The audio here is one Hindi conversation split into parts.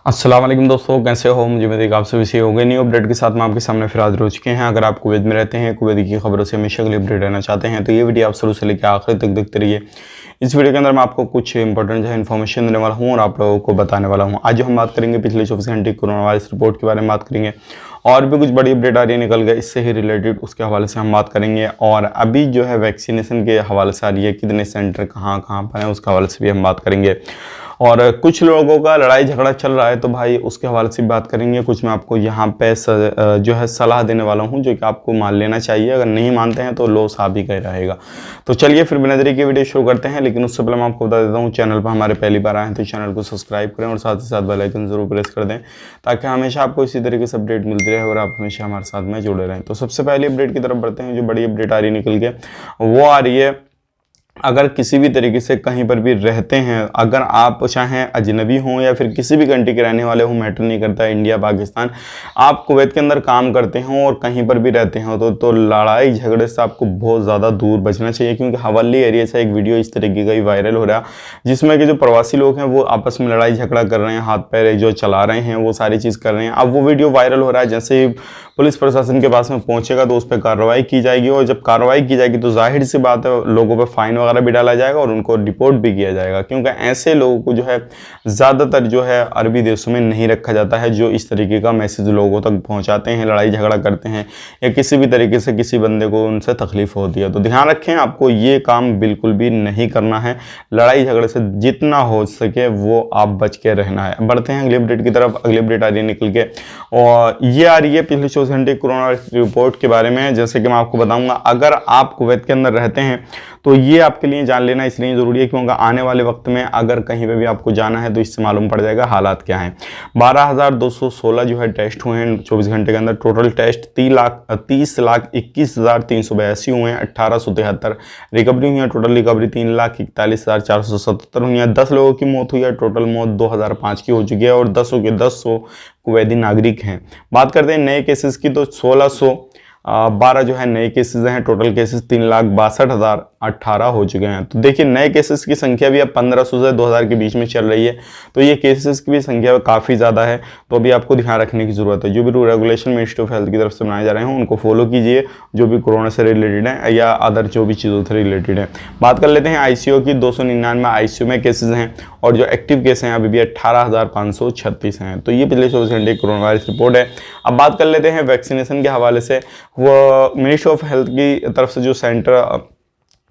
अस्सलाम वालेकुम दोस्तों, कैसे हो? मुझे उम्मीद आप सभी से हो गए। न्यू अपडेट के साथ मैं आपके सामने फिर हाजिर हो चुके हैं। अगर आप कुवैत में रहते हैं, कुवैत की खबरों से हमेशा के लिए अपडेट रहना चाहते हैं तो ये वीडियो आप शुरू से लेकर आखिर तक देखते रहिए। इस वीडियो के अंदर मैं आपको कुछ इंपॉर्टेंट जो है इन्फॉर्मेशन देने वाला हूँ और आप लोगों को बताने वाला हूँ। आज हम बात करेंगे पिछले 24 घंटे कोरोना वायरस रिपोर्ट के बारे में बात करेंगे और भी कुछ बड़ी अपडेट आ रही है निकल गए इससे ही रिलेटेड, उसके हवाले से हम बात करेंगे। और अभी जो है वैक्सीनेशन के हवाले से आ रही है, कितने सेंटर कहाँ कहाँ पर हैं उसके हवाले से भी हम बात करेंगे। और कुछ लोगों का लड़ाई झगड़ा चल रहा है तो भाई उसके हवाले से बात करेंगे। कुछ मैं आपको यहाँ पे जो है सलाह देने वाला हूँ जो कि आपको मान लेना चाहिए, अगर नहीं मानते हैं तो लो साहब ही कह रहेगा। तो चलिए फिर बिना देरी के वीडियो शुरू करते हैं। लेकिन उससे पहले मैं आपको बता देता हूँ, चैनल पर हमारे पहली बार आए हैं तो चैनल को सब्सक्राइब करें और साथ ही साथ बेल आइकन जरूर प्रेस कर दें ताकि हमेशा आपको इसी तरीके से अपडेट मिलती रहे और आप हमेशा हमारे साथ में जुड़े रहें। तो सबसे पहले अपडेट की तरफ बढ़ते हैं। जो बड़ी अपडेट आ रही निकल के वो आ रही है, अगर किसी भी तरीके से कहीं पर भी रहते हैं, अगर आप चाहें अजनबी हों या फिर किसी भी कंट्री के रहने वाले हों, मैटर नहीं करता है, इंडिया पाकिस्तान, आप कुवैत के अंदर काम करते हों और कहीं पर भी रहते हो तो लड़ाई झगड़े से आपको बहुत ज़्यादा दूर बचना चाहिए। क्योंकि हवाली एरिया से एक वीडियो इस तरीके का ही वायरल हो रहा है जिसमें कि जो प्रवासी लोग हैं वो आपस में लड़ाई झगड़ा कर रहे हैं, हाथ पैर जो चला रहे हैं वो सारी चीज़ कर रहे हैं। अब वो वीडियो वायरल हो रहा है, जैसे ही पुलिस प्रशासन के पास में पहुंचेगा तो उस पर कार्रवाई की जाएगी और जब कार्रवाई की जाएगी तो जाहिर सी बात है लोगों पर फाइन वगैरह भी डाला जाएगा और उनको रिपोर्ट भी किया जाएगा। क्योंकि ऐसे लोगों को जो है ज़्यादातर जो है अरबी देशों में नहीं रखा जाता है जो इस तरीके का मैसेज लोगों तक पहुंचाते हैं, लड़ाई झगड़ा करते हैं या किसी भी तरीके से किसी बंदे को उनसे तकलीफ होती है। तो ध्यान रखें, आपको ये काम बिल्कुल भी नहीं करना है। लड़ाई झगड़े से जितना हो सके वो आप बच के रहना है। बढ़ते हैं अगली अपडेट की तरफ। अगली अपडेट आ रही है निकल के और ये आ रही है पिछले 24 घंटे कोरोना रिपोर्ट के बारे में। जैसे कि मैं आपको बताऊंगा, अगर आप कुवैत के अंदर रहते हैं तो ये आपके लिए जान लेना इसलिए ज़रूरी है क्योंकि आने वाले वक्त में अगर कहीं पे भी आपको जाना है तो इससे मालूम पड़ जाएगा हालात क्या हैं। 12,216 जो है टेस्ट हुए हैं 24 घंटे के अंदर। टोटल टेस्ट 30,21,382 हुए हैं। 1873 रिकवरी हुई है। टोटल रिकवरी 3,41,477 हुई है। 10 लोगों की मौत हुई है। टोटल मौत 2005 की हो चुकी है और 10 के 10 कुवैती नागरिक हैं। बात करते हैं नए केसेस की तो 1612 जो है नए केसेस हैं। टोटल केसेस 3,62,018 हो चुके हैं। तो देखिए नए केसेस की संख्या भी अब 1500 से 2000 के बीच में चल रही है, तो ये केसेस की भी संख्या काफ़ी ज़्यादा है। तो अभी आपको ध्यान रखने की ज़रूरत है। जो भी rule regulation ministry of health की तरफ से बनाए जा रहे हैं उनको फॉलो कीजिए, जो भी कोरोना से रिलेटेड है या अदर जो भी चीज़ों से रिलेटेड है। बात कर लेते हैं आईसीयू की। 299 आईसीयू में केसेज हैं और जो एक्टिव केस हैं अभी भी 18,536 हैं। तो ये पिछले 24 घंटे कोरोना वायरस रिपोर्ट है। अब बात कर लेते हैं वैक्सीनेशन के हवाले से। वो मिनिस्ट्री ऑफ हेल्थ की तरफ से जो सेंटर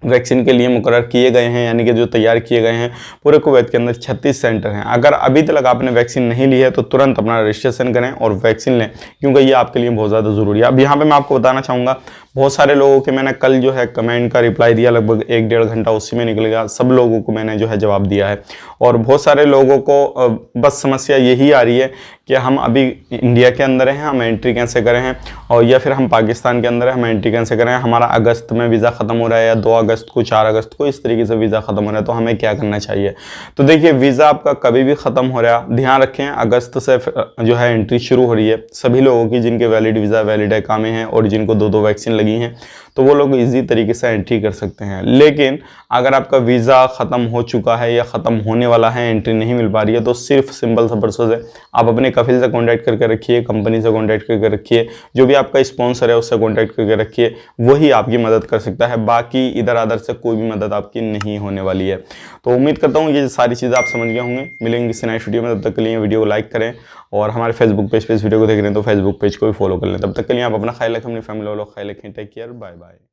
वैक्सीन के लिए मुकर्रर किए गए हैं, यानी कि जो तैयार किए गए हैं पूरे कुवैत के अंदर 36 सेंटर हैं। अगर अभी तक आपने वैक्सीन नहीं ली है तो तुरंत अपना रजिस्ट्रेशन करें और वैक्सीन लें क्योंकि ये आपके लिए बहुत ज़्यादा ज़रूरी है। अब यहाँ पे मैं आपको बताना चाहूँगा, बहुत सारे लोगों के मैंने कल जो है कमेंट का रिप्लाई दिया, लगभग 1-1.5 घंटा उसी में निकल गया। सब लोगों को मैंने जो है जवाब दिया है और बहुत सारे लोगों को बस समस्या यही आ रही है कि हम अभी इंडिया के अंदर हैं, हम एंट्री कैसे करें हैं, और या फिर हम पाकिस्तान के अंदर हैं, हम एंट्री कैसे करें। हमारा अगस्त में वीज़ा ख़त्म हो रहा है या 2 अगस्त को 4 अगस्त को इस तरीके से वीज़ा ख़त्म हो रहा है, तो हमें क्या करना चाहिए। तो देखिए वीज़ा आपका कभी भी ख़त्म हो रहा है, ध्यान रखें अगस्त से जो है एंट्री शुरू हो रही है सभी लोगों की जिनके वैलिड वीज़ा वैलिड इकामे हैं और जिनको 2-2 वैक्सीन लगी हैं, तो वो लोग इजी तरीके से एंट्री कर सकते हैं। लेकिन अगर आपका वीज़ा ख़त्म हो चुका है या ख़त्म होने वाला है, एंट्री नहीं मिल पा रही है, तो सिर्फ सिंपल सा प्रोसेस है, आप अपने कफिल से कॉन्टैक्ट करके रखिए, कंपनी से कॉन्टैक्ट करके रखिए, जो भी आपका स्पॉन्सर है उससे कॉन्टैक्ट करके रखिए, वही आपकी मदद कर सकता है। बाकी इधर अदर से कोई भी मदद आपकी नहीं होने वाली है। तो उम्मीद करता हूँ ये सारी चीज़ें आप समझ गए होंगे। मिलेंगे किसी नए वीडियो में, तब तक के लिए वीडियो को लाइक करें और हमारे फेसबुक पेज पे इस वीडियो को देख रहे हैं तो फेसबुक पेज को भी फॉलो कर लें। तब तक के लिए आप अपना ख्याल रखें, अपनी फैमिली वालों का ख्याल रखें। Take care, bye bye.